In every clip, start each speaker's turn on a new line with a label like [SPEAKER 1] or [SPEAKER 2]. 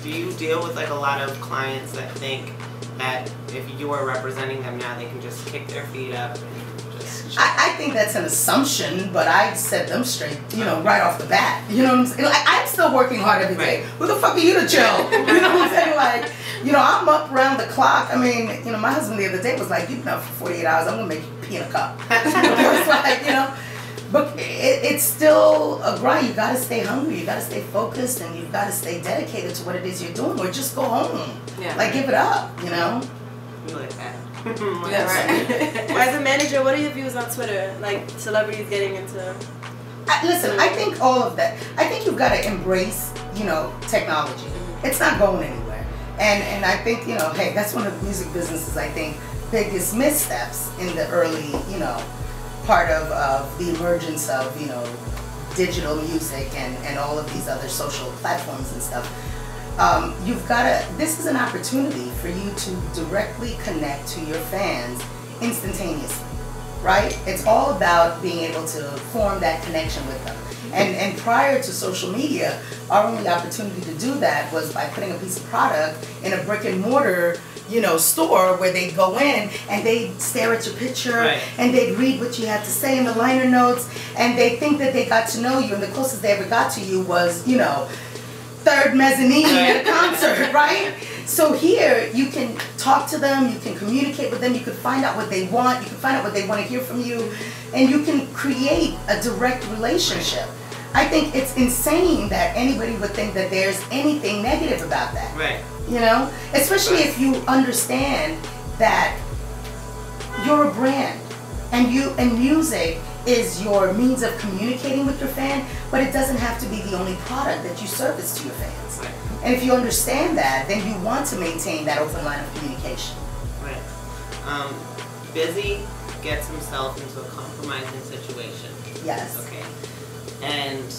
[SPEAKER 1] Do you deal with like a lot of clients that think that if you are representing them now, they can just kick their feet up and just...
[SPEAKER 2] I think that's an assumption, but I set them straight, you know, right off the bat. You know what I'm saying? Like, I'm still working hard every day. Who the fuck are you to chill? You know what I'm saying? Like, you know, I'm up around the clock. I mean, you know, my husband the other day was like, "You've been up for 48 hours. I'm gonna make you pee in a cup." It's like, you know, but it's still a grind. You gotta stay hungry. You gotta stay focused, and you gotta stay dedicated to what it is you're doing, or just go home.
[SPEAKER 3] Yeah.
[SPEAKER 2] Like, give it up. You know.
[SPEAKER 1] You like that?
[SPEAKER 3] Yeah, right. As a manager, what are your views on Twitter? Like celebrities getting into...
[SPEAKER 2] Listen, I think all of that. I think you've got to embrace, you know, technology. It's not going anywhere. And I think, you know, hey, that's one of the music businesses, I think, biggest missteps in the early, you know, part of the emergence of, you know, digital music and all of these other social platforms and stuff. You've got to, this is an opportunity for you to directly connect to your fans instantaneously, right? It's all about being able to form that connection with them. And prior to social media, our only opportunity to do that was by putting a piece of product in a brick and mortar, you know, store where they'd go in and they'd stare at your picture, and they'd read what you had to say in the liner notes, and they'd think that they got to know you, and the closest they ever got to you was, you know, third mezzanine at a concert, right? So here, you can talk to them, you can communicate with them, you can find out what they want, you can find out what they want to hear from you, and you can create a direct relationship. I think it's insane that anybody would think that there's anything negative about that.
[SPEAKER 1] Right.
[SPEAKER 2] You know? Especially if you understand that you're a brand, and music is your means of communicating with your fan, but it doesn't have to be the only product that you service to your fans.
[SPEAKER 1] Right.
[SPEAKER 2] And if you understand that, then you want to maintain that open line of communication.
[SPEAKER 1] Right. Busy gets himself into a compromising situation.
[SPEAKER 2] Yes.
[SPEAKER 1] Okay. And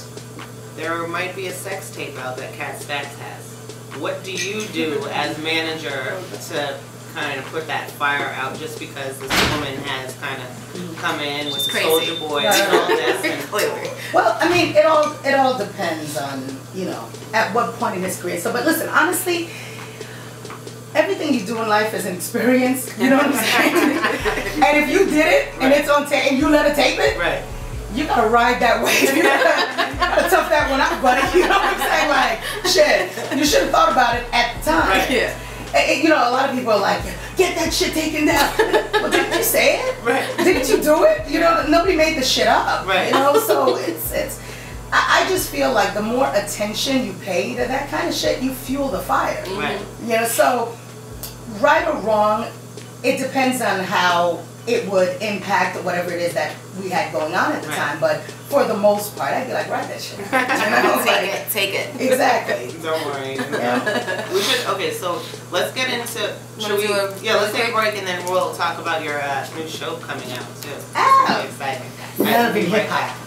[SPEAKER 1] there might be a sex tape out that Cat Stacks has. What do you do as manager to kind of put that fire out just because this woman has kind of come in with the Soldier Boy and all this and clearly?
[SPEAKER 2] Well, I mean, it all depends on, you know, at what point in his career. So, but listen, honestly, everything you do in life is an experience. You know what I'm saying? And if you did it and it's on tape and you let her tape it,
[SPEAKER 1] right,
[SPEAKER 2] you gotta ride that wave. You gotta tough that one out, buddy. You know what I'm saying? Like, shit, you should have thought about it at the time.
[SPEAKER 1] Right. Yeah.
[SPEAKER 2] You know, a lot of people are like, get that shit taken down. Well, didn't you say it?
[SPEAKER 1] Right.
[SPEAKER 2] Didn't you do it? You know, nobody made the shit up.
[SPEAKER 1] Right.
[SPEAKER 2] You know, so I just feel like the more attention you pay to that kind of shit, you fuel the fire.
[SPEAKER 1] Right.
[SPEAKER 2] You know, so right or wrong, it depends on how it would impact whatever it is that we had going on at the time. But for the most part, I'd be like, write that shit. You know?
[SPEAKER 3] Take it.
[SPEAKER 2] Exactly.
[SPEAKER 1] Don't worry. Yeah. We should. Okay, so let's get into. Let's take a break and then we'll talk about your new show coming out too.
[SPEAKER 2] Ah,
[SPEAKER 1] really exciting.
[SPEAKER 2] Love and hip hop.